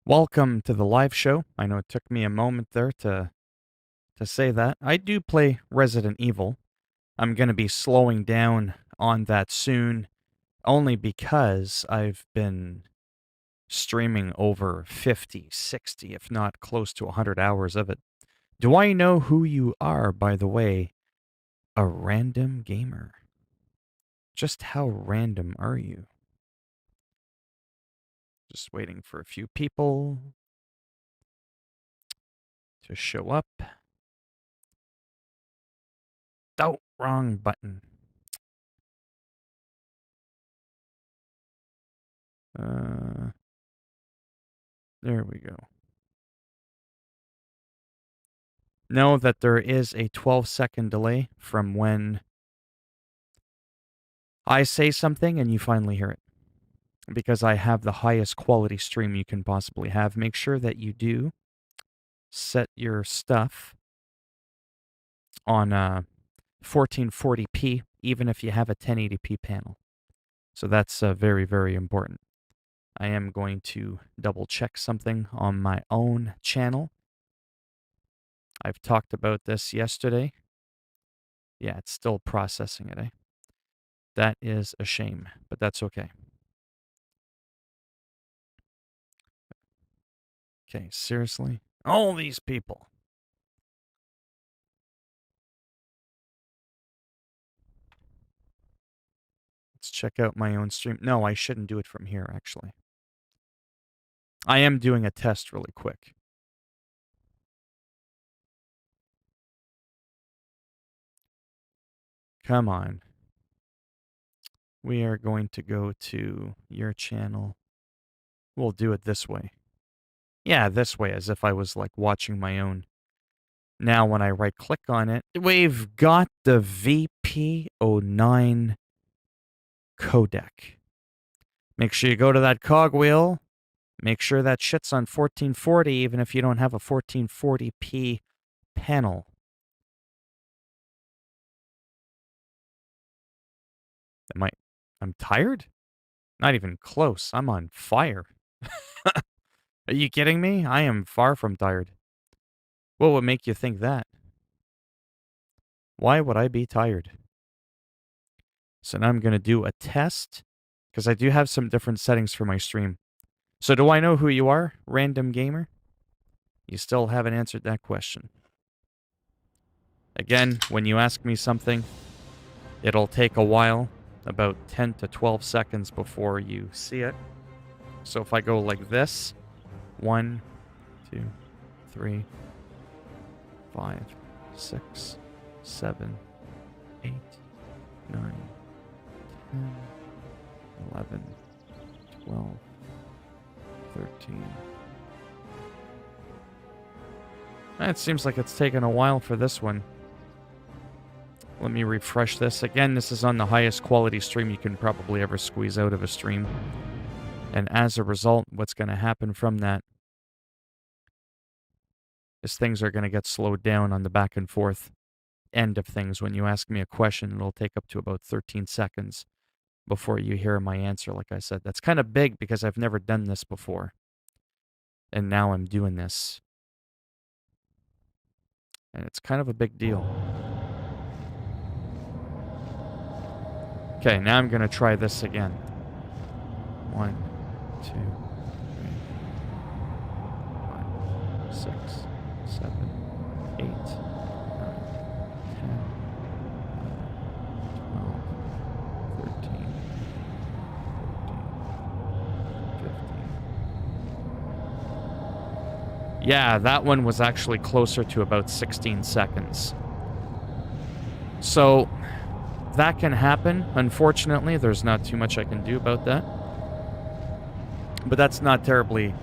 Welcome to the live show. I know it took me a moment there to say that. I do play Resident Evil. I'm going to be slowing down on that soon only because I've been streaming over 50, 60, if not close to 100 hours of it. Do I know who you are, by the way? A random gamer. Just how random are you? Just waiting for a few people to show up. Oh, wrong button. There we go. Know that there is a 12-second delay from when I say something and you finally hear it. Because I have the highest quality stream you can possibly have. Make sure that you do set your stuff on 1440p, even if you have a 1080p panel. So that's very, very important. I am going to double check something on my own channel. I've talked about this yesterday. Yeah, it's still processing it, eh? That is a shame, but that's okay. Okay, seriously? All these people. Let's check out my own stream. No, I shouldn't do it from here, actually. I am doing a test really quick. Come on. We are going to go to your channel. We'll do it this way. Yeah, this way, as if I was like watching my own. Now, when I right click on it, we've got the VP09 codec. Make sure you go to that cogwheel. Make sure that shit's on 1440, even if you don't have a 1440p panel. I'm tired? Not even close. I'm on fire. Are you kidding me? I am far from tired. What would make you think that? Why would I be tired? So now I'm going to do a test because I do have some different settings for my stream. So do I know who you are, random gamer? You still haven't answered that question. Again, when you ask me something, it'll take a while, about 10 to 12 seconds before you see it. So if I go like this, 1, 2, 3, 5, 6, 7, 8, 9, 10, 11, 12, 13. It seems like it's taken a while for this one. Let me refresh this. Again, this is on the highest quality stream you can probably ever squeeze out of a stream. And as a result, what's going to happen from that is things are going to get slowed down on the back and forth end of things. When you ask me a question, it'll take up to about 13 seconds before you hear my answer, like I said. That's kind of big because I've never done this before. And now I'm doing this. And it's kind of a big deal. Okay, now I'm going to try this again. 1, 2, 3, 5, 6, 7, 8, 9, 10, 11, 12, 13, 14, 15. Yeah, that one was actually closer to about 16 seconds. So that can happen. Unfortunately, there's not too much I can do about that. But that's not terribly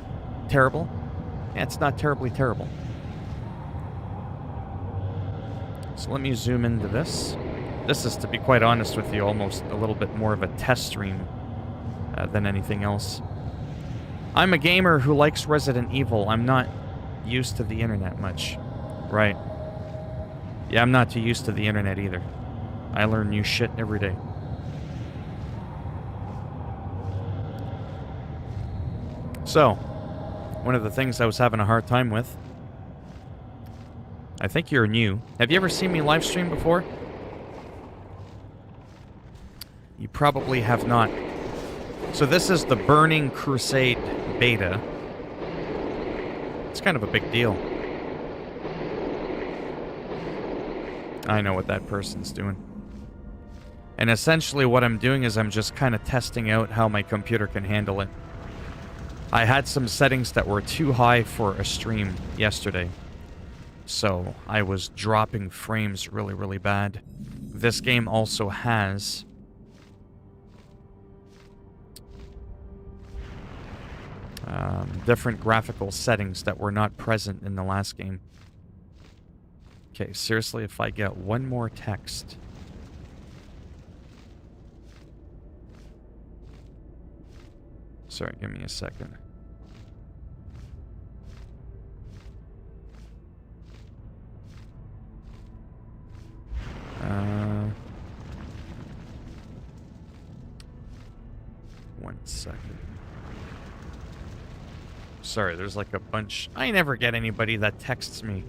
terrible. Yeah, it's not terribly terrible. So let me zoom into this. This is, to be quite honest with you, almost a little bit more of a test stream than anything else. I'm a gamer who likes Resident Evil. I'm not used to the internet much. Right. Yeah, I'm not too used to the internet either. I learn new shit every day. So, one of the things I was having a hard time with. I think you're new. Have you ever seen me live stream before? You probably have not. So this is the Burning Crusade beta. It's kind of a big deal. I know what that person's doing. And essentially what I'm doing is I'm just kind of testing out how my computer can handle it. I had some settings that were too high for a stream yesterday. So I was dropping frames really, really bad. This game also has different graphical settings that were not present in the last game. Okay, seriously, if I get one more text... Sorry, give me a second. One second. Sorry, there's like a bunch... I never get anybody that texts me.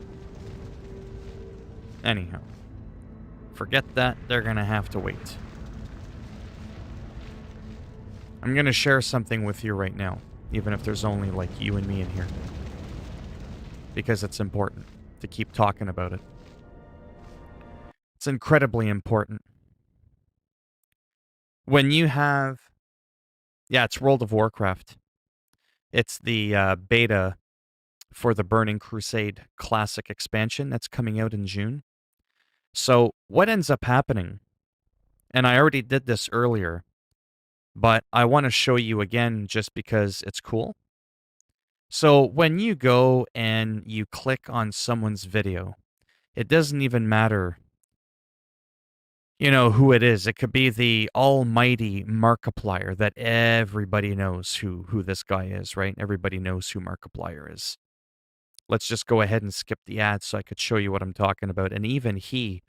Anyhow. Forget that, they're gonna have to wait. I'm gonna share something with you right now, even if there's only like you and me in here. Because it's important to keep talking about it. It's incredibly important. When you have... Yeah, it's World of Warcraft. It's the beta for the Burning Crusade Classic expansion that's coming out in June. So what ends up happening, and I already did this earlier, but I want to show you again just because it's cool. So when you go and you click on someone's video, it doesn't even matter, you know, who it is. It could be the almighty Markiplier that everybody knows who this guy is, right? Everybody knows who Markiplier is. Let's just go ahead and skip the ad so I could show you what I'm talking about. And even he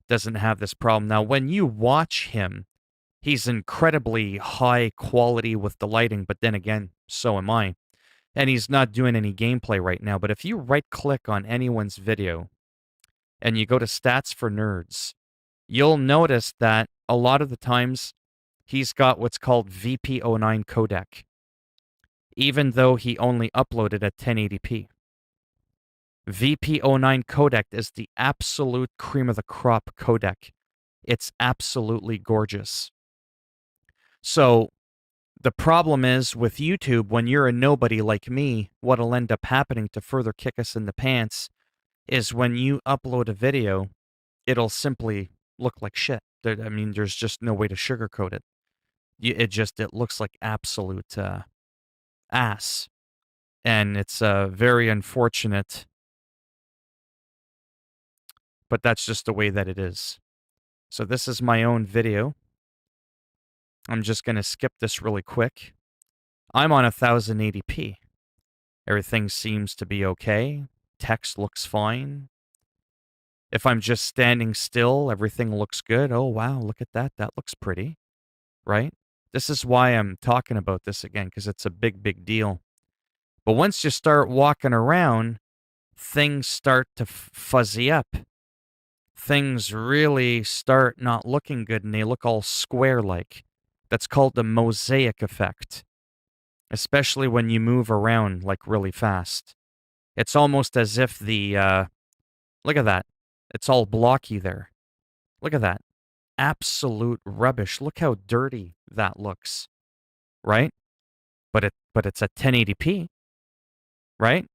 doesn't have this problem. Now, when you watch him, he's incredibly high quality with the lighting, but then again, so am I. And he's not doing any gameplay right now. But if you right-click on anyone's video and you go to Stats for Nerds, you'll notice that a lot of the times he's got what's called VP09 codec, even though he only uploaded at 1080p. VP09 codec is the absolute cream of the crop codec. It's absolutely gorgeous. So the problem is with YouTube, when you're a nobody like me, what'll end up happening to further kick us in the pants is when you upload a video, it'll simply look like shit. I mean, there's just no way to sugarcoat it. It looks like absolute ass. And it's very unfortunate, but that's just the way that it is. So this is my own video. I'm just going to skip this really quick. I'm on 1080p. Everything seems to be okay. Text looks fine. If I'm just standing still, everything looks good. Oh, wow, look at that. That looks pretty, right? This is why I'm talking about this again, because it's a big, big deal. But once you start walking around, things start to fuzzy up. Things really start not looking good, and they look all square-like. That's called the mosaic effect, especially when you move around like really fast. It's almost as if the, look at that. It's all blocky there. Look at that. Absolute rubbish. Look how dirty that looks, right? But it's at 1080p, right?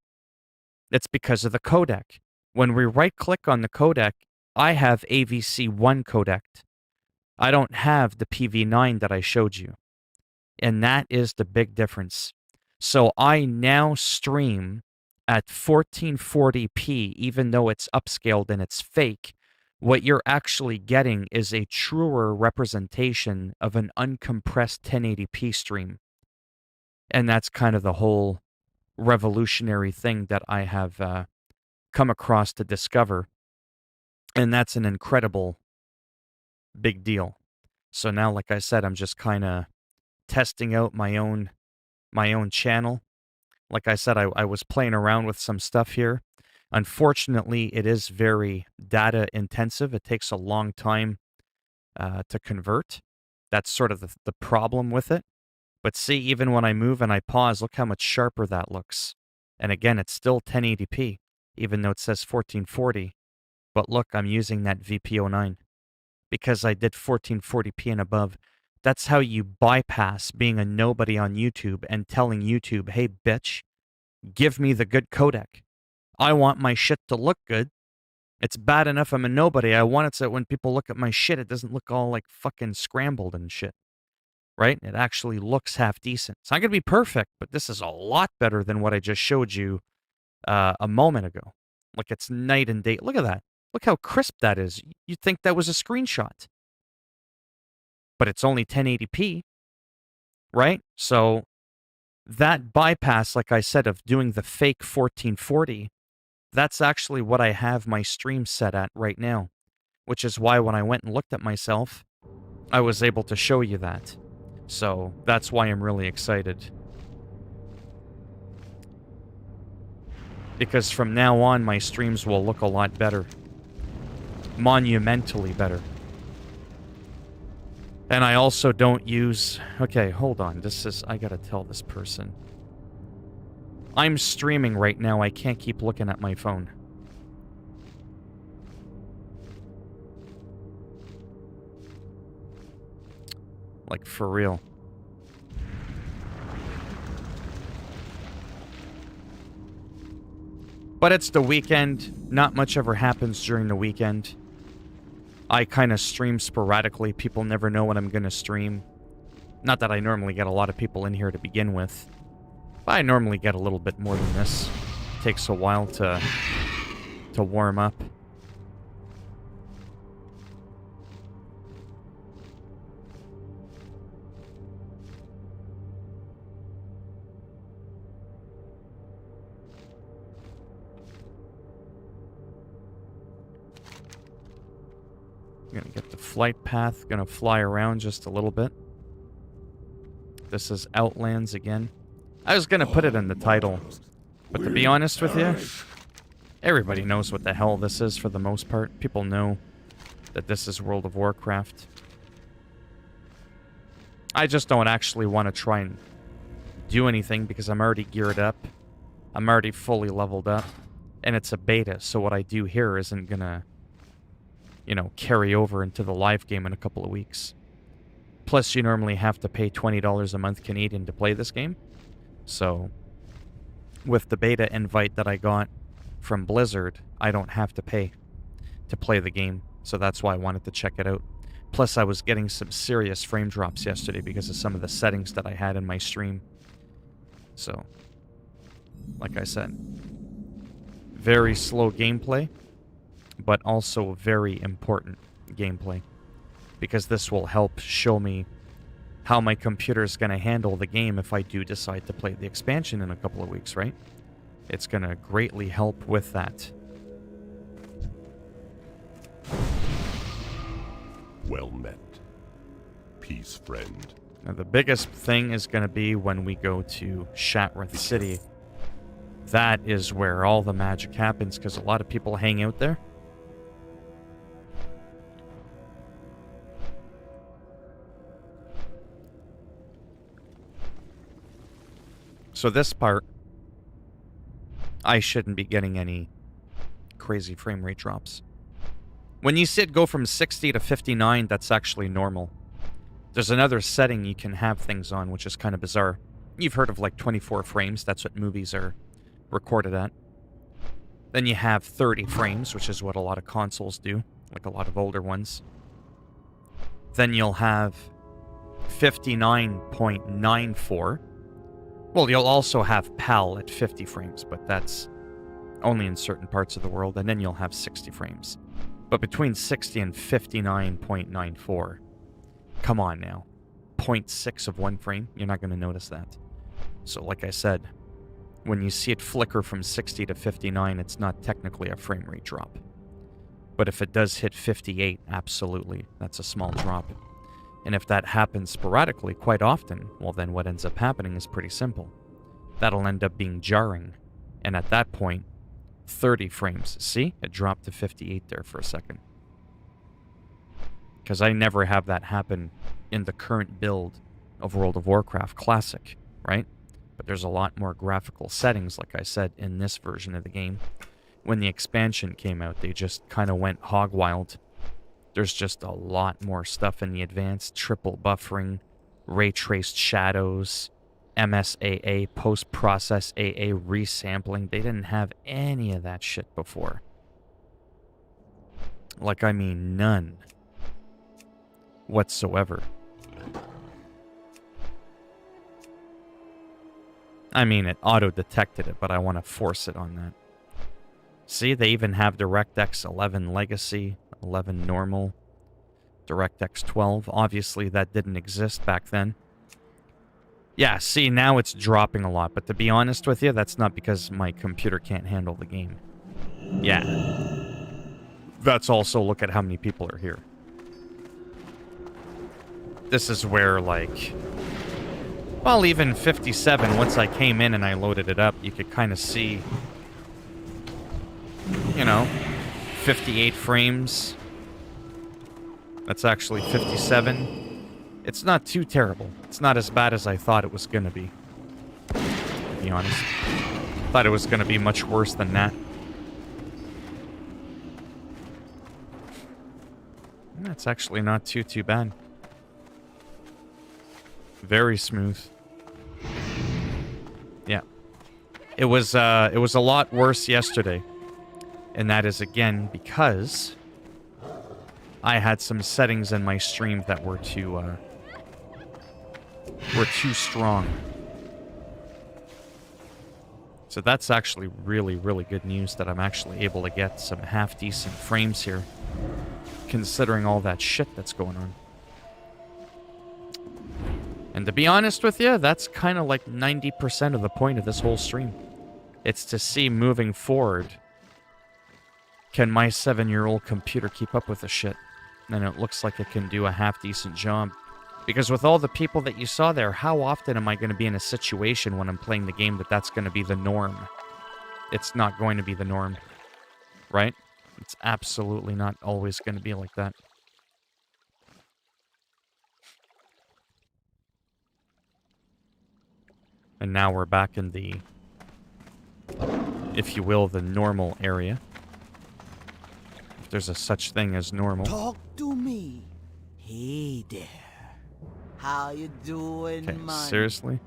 It's because of the codec. When we right-click on the codec, I have AVC1 codec. I don't have the PV9 that I showed you. And that is the big difference. So I now stream at 1440p, even though it's upscaled and it's fake. What you're actually getting is a truer representation of an uncompressed 1080p stream. And that's kind of the whole revolutionary thing that I have come across to discover. And that's an incredible big deal. So now, like I said, I'm just kind of testing out my own channel Like I said, I was playing around with some stuff here. Unfortunately, it is very data intensive. It takes a long time to convert. That's sort of the problem with it. But see, even when I move and I pause, look how much sharper that looks. And again, it's still 1080p, even though it says 1440. But look, I'm using that VP09 because I did 1440p and above. That's how you bypass being a nobody on YouTube and telling YouTube, hey, bitch, give me the good codec. I want my shit to look good. It's bad enough I'm a nobody. I want it so when people look at my shit, it doesn't look all like fucking scrambled and shit. Right? It actually looks half decent. It's not going to be perfect, but this is a lot better than what I just showed you a moment ago. Like it's night and day. Look at that. Look how crisp that is. You'd think that was a screenshot. But it's only 1080p, right? So that bypass, like I said, of doing the fake 1440, that's actually what I have my stream set at right now, which is why when I went and looked at myself, I was able to show you that. So that's why I'm really excited. Because from now on, my streams will look a lot better. Monumentally better. And I also don't use... Okay, hold on. I gotta tell this person. I'm streaming right now. I can't keep looking at my phone. Like, for real. But it's the weekend. Not much ever happens during the weekend. I kind of stream sporadically. People never know when I'm going to stream. Not that I normally get a lot of people in here to begin with. But I normally get a little bit more than this. It takes a while to warm up. Gonna get the flight path, gonna fly around just a little bit. This is Outlands again. I was gonna put it in the title, but to be honest with you, everybody knows what the hell this is for the most part. People know that this is World of Warcraft. I just don't actually want to try and do anything because I'm already geared up. I'm already fully leveled up, and it's a beta, so what I do here isn't gonna, you know, carry over into the live game in a couple of weeks. Plus, you normally have to pay $20 a month Canadian to play this game. So, with the beta invite that I got from Blizzard, I don't have to pay to play the game. So that's why I wanted to check it out. Plus, I was getting some serious frame drops yesterday because of some of the settings that I had in my stream. So, like I said, very slow gameplay, but also very important gameplay, because this will help show me how my computer is going to handle the game if I do decide to play the expansion in a couple of weeks, right? It's going to greatly help with that. Well met, peace friend. Now, the biggest thing is going to be when we go to Shatrith City. That is where all the magic happens, because a lot of people hang out there. So this part, I shouldn't be getting any crazy frame rate drops. When you see it go from 60 to 59, that's actually normal. There's another setting you can have things on, which is kind of bizarre. You've heard of like 24 frames, that's what movies are recorded at. Then you have 30 frames, which is what a lot of consoles do, like a lot of older ones. Then you'll have 59.94. Well, you'll also have PAL at 50 frames, but that's only in certain parts of the world, and then you'll have 60 frames. But between 60 and 59.94, come on now. 0.6 of one frame, you're not going to notice that. So like I said, when you see it flicker from 60 to 59, it's not technically a frame rate drop. But if it does hit 58, absolutely, that's a small drop. And if that happens sporadically quite often, well then what ends up happening is pretty simple. that'll end up being jarring. And at that point, 30 frames. See? It dropped to 58 there for a second. Because I never have that happen in the current build of World of Warcraft Classic, right? But there's a lot more graphical settings, like I said, in this version of the game. When the expansion came out, they just kind of went hog wild. There's just a lot more stuff in the advanced triple buffering, ray traced shadows, MSAA, post-process AA, resampling. They didn't have any of that shit before. Like, I mean, none whatsoever. I mean, it auto-detected it, but I want to force it on that. See, they even have DirectX 11 Legacy, 11 Normal, DirectX 12. Obviously, that didn't exist back then. Yeah, see, now it's dropping a lot, but to be honest with you, that's not because my computer can't handle the game. Yeah. That's also, look at how many people are here. This is where, like... Well, even 57, once I came in and I loaded it up, you could kind of see... You know, 58 frames. That's actually 57. It's not too terrible. It's not as bad as I thought it was going to be. To be honest. Thought it was going to be much worse than that. That's actually not too bad. Very smooth. Yeah. It was a lot worse yesterday. And that is, again, because I had some settings in my stream that were too strong. So that's actually really, really good news that I'm actually able to get some half-decent frames here, considering all that shit that's going on. And to be honest with you, that's kind of like 90% of the point of this whole stream. It's to see moving forward, can my 7-year-old computer keep up with the shit? And it looks like it can do a half-decent job. Because with all the people that you saw there, how often am I going to be in a situation when I'm playing the game that that's going to be the norm? It's not going to be the norm, right? It's absolutely not always going to be like that. And now we're back in the, if you will, the normal area. If there's a such thing as normal. Talk to me. Hey there. How you doing, Okay, man? seriously?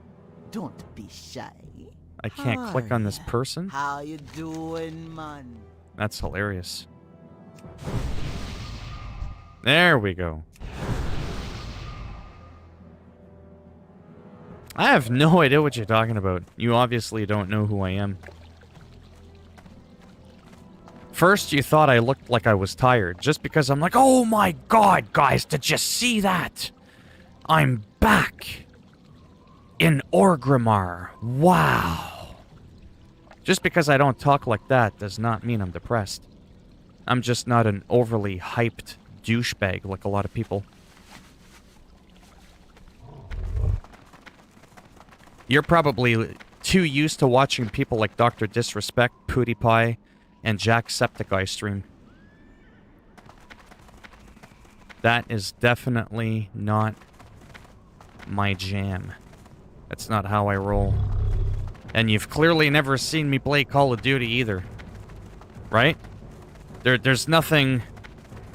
Don't be shy. I can't click on this person? How you doing, man? That's hilarious. There we go. I have no idea what you're talking about. You obviously don't know who I am. First, you thought I looked like I was tired, just because I'm like, oh my god, guys, did you see that? I'm back in Orgrimmar. Wow. Just because I don't talk like that does not mean I'm depressed. I'm just not an overly hyped douchebag like a lot of people. You're probably too used to watching people like Dr. Disrespect, PewDiePie, and Jacksepticeye stream. That is definitely not my jam. That's not how I roll. And you've clearly never seen me play Call of Duty either. Right? There's nothing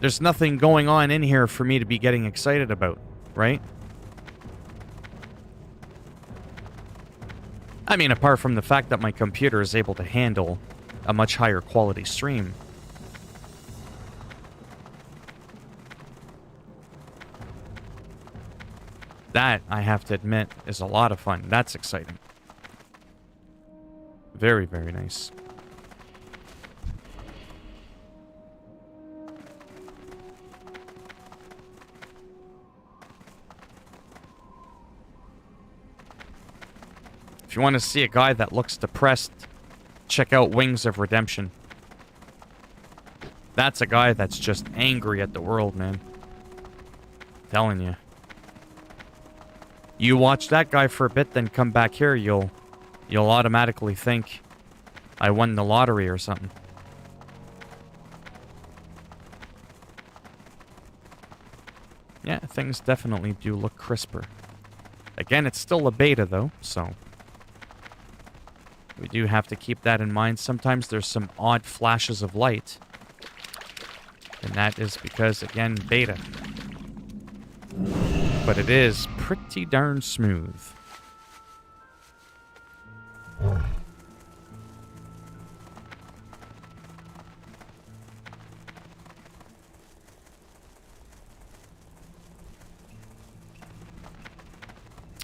going on in here for me to be getting excited about, right? I mean, apart from the fact that my computer is able to handle a much higher quality stream. That, I have to admit, is a lot of fun. That's exciting. Very, very nice. If you want to see a guy that looks depressed, check out Wings of Redemption. That's a guy that's just angry at the world, man. Telling you. You watch that guy for a bit, then come back here, you'll you'll automatically think I won the lottery or something. Yeah, things definitely do look crisper. Again, it's still a beta, though, so we do have to keep that in mind. Sometimes there's some odd flashes of light, and that is because, again, beta. But it is pretty darn smooth.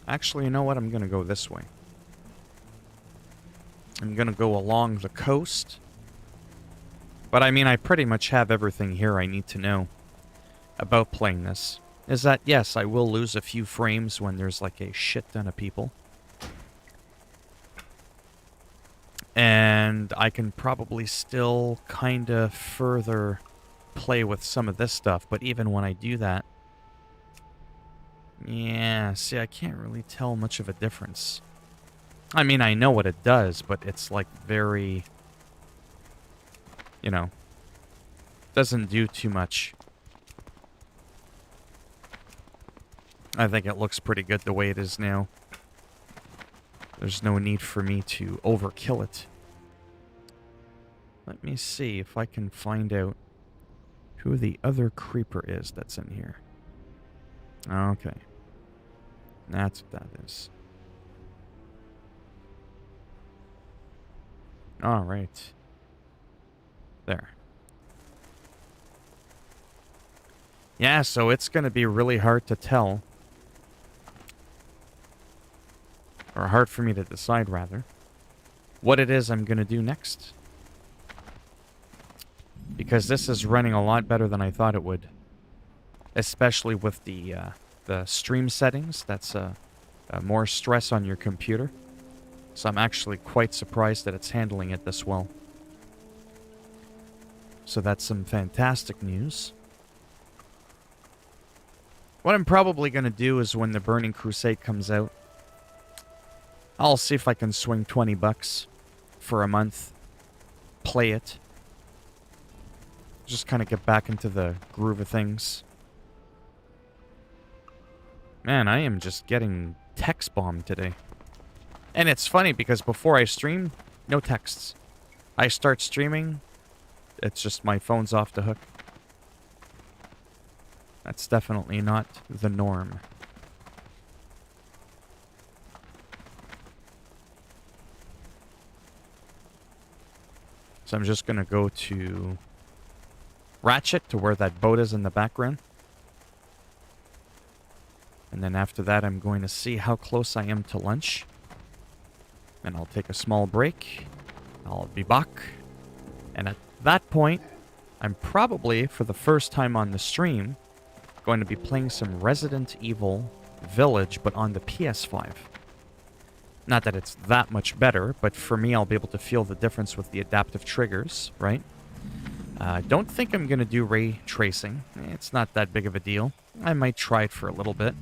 Actually, you know what? I'm going to go this way. I'm going to go along the coast. But I mean, I pretty much have everything here I need to know about playing this. Is that, yes, I will lose a few frames when there's like a shit ton of people. And I can probably still kind of further play with some of this stuff. But even when I do that, yeah, see, I can't really tell much of a difference. I mean, I know what it does, but it's like very, you know, doesn't do too much. I think it looks pretty good the way it is now. There's no need for me to overkill it. Let me see if I can find out who the other creeper is that's in here. Okay. That's what that is. Alright. There. Yeah, so it's going to be really hard to tell. Or hard for me to decide, rather, what it is I'm going to do next. Because this is running a lot better than I thought it would. Especially with the stream settings. That's more stress on your computer. So I'm actually quite surprised that it's handling it this well. So that's some fantastic news. What I'm probably going to do is when the Burning Crusade comes out, I'll see if I can swing $20 for a month. Play it. Just kind of get back into the groove of things. Man, I am just getting text bombed today. And it's funny because before I stream, no texts. I start streaming, it's just my phone's off the hook. That's definitely not the norm. So I'm just going to go to Ratchet, to where that boat is in the background. And then after that, I'm going to see how close I am to lunch. And I'll take a small break. I'll be back. And at that point, I'm probably, for the first time on the stream, going to be playing some Resident Evil Village, but on the PS5. Not that it's that much better, but for me, I'll be able to feel the difference with the adaptive triggers, right? Don't think I'm going to do ray tracing. It's not that big of a deal. I might try it for a little bit.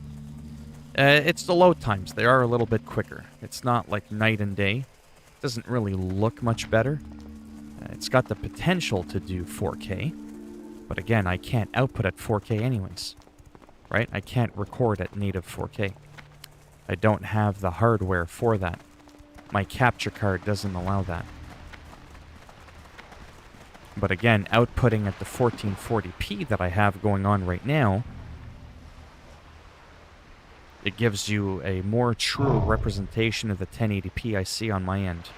It's the load times. They are a little bit quicker. It's not like night and day. It doesn't really look much better. It's got the potential to do 4K. But again, I can't output at 4K anyways. Right? I can't record at native 4K. I don't have the hardware for that. My capture card doesn't allow that. But again, outputting at the 1440p that I have going on right now, it gives you a more true representation of the 1080p I see on my end.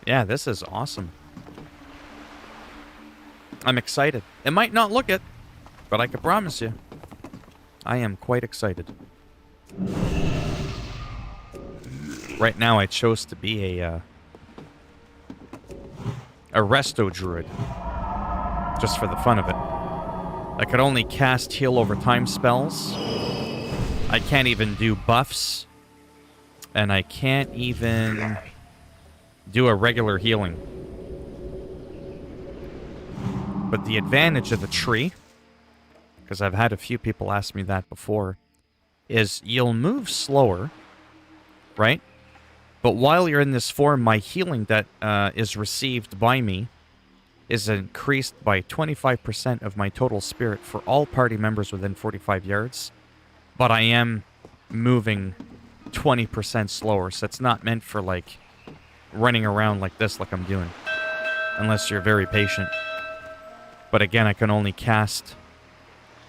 Yeah, this is awesome. I'm excited. It might not look it, but I can promise you, I am quite excited. Right now, I chose to be a resto druid, just for the fun of it. I could only cast heal over time spells. I can't even do buffs, and I can't even do a regular healing. But the advantage of the tree because I've had a few people ask me that before, is you'll move slower, right? But while you're in this form, my healing that is received by me is increased by 25% of my total spirit for all party members within 45 yards. But I am moving 20% slower, so it's not meant for, like, running around like this like I'm doing. Unless you're very patient. But again, I can only cast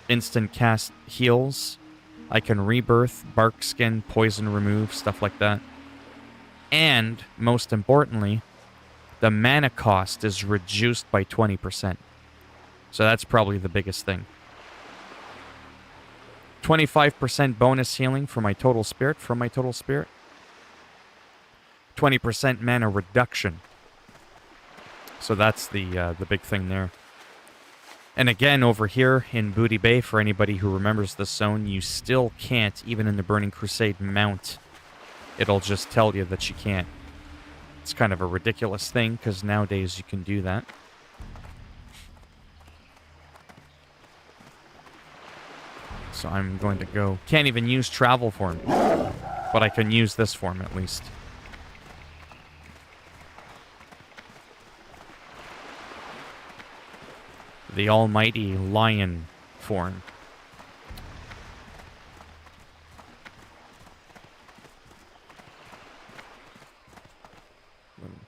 instant cast heals. I can rebirth, bark skin, poison remove, stuff like that. And, most importantly, the mana cost is reduced by 20%. So that's probably the biggest thing. 25% bonus healing for my total spirit, 20% mana reduction. So that's the big thing there. And again, over here in Booty Bay, for anybody who remembers this zone, you still can't, even in the Burning Crusade, mount. It'll just tell you that you can't. It's kind of a ridiculous thing, because nowadays you can do that. So I'm going to go... Can't even use travel form, but I can use this form at least. The almighty lion form.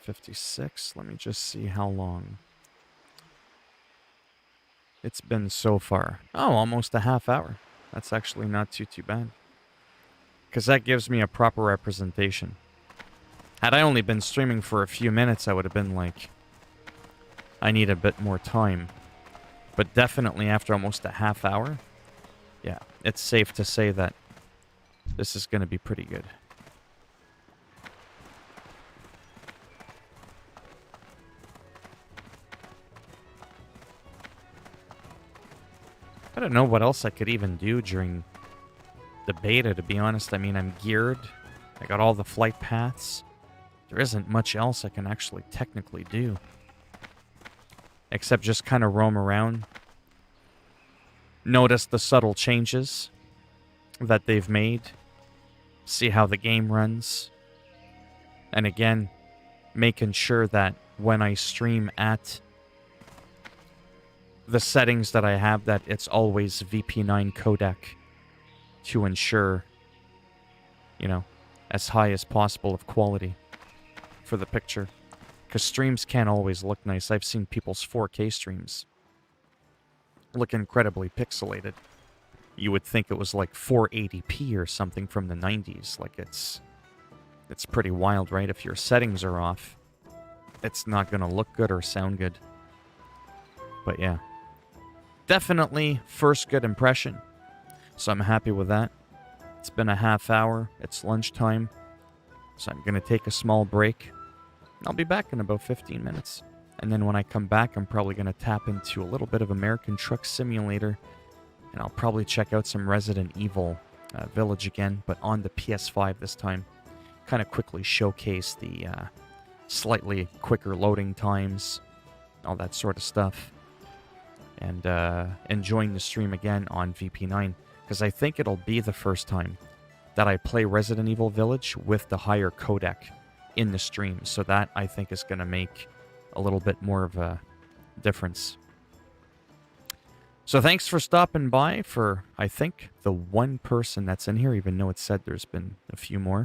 56. Let me just see how long it's been so far. Oh, almost a half hour. That's actually not too bad. Because that gives me a proper representation. Had I only been streaming for a few minutes, I would have been like, I need a bit more time. But definitely after almost a half hour, yeah, it's safe to say that this is going to be pretty good. I don't know what else I could even do during the beta, to be honest. I mean, I'm geared. I got all the flight paths. There isn't much else I can actually technically do. Except just kind of roam around. Notice the subtle changes that they've made. See how the game runs. And again, making sure that when I stream at the settings that I have, that it's always VP9 codec to ensure, you know, as high as possible of quality for the picture. Because streams can't always look nice. I've seen people's 4K streams look incredibly pixelated. You would think it was like 480p or something from the 90s. Like, it's pretty wild, right? If your settings are off, it's not going to look good or sound good. But yeah. Definitely first good impression. So I'm happy with that. It's been a half hour. It's lunchtime. So I'm going to take a small break. I'll be back in about 15 minutes. And then when I come back, I'm probably going to tap into a little bit of American Truck Simulator. And I'll probably check out some Resident Evil Village again, but on the PS5 this time. Kind of quickly showcase the slightly quicker loading times, all that sort of stuff. And enjoying the stream again on VP9. Because I think it'll be the first time that I play Resident Evil Village with the higher codec in the stream. So that, I think, is going to make a little bit more of a difference. So thanks for stopping by for, I think, the one person that's in here, even though it said there's been a few more.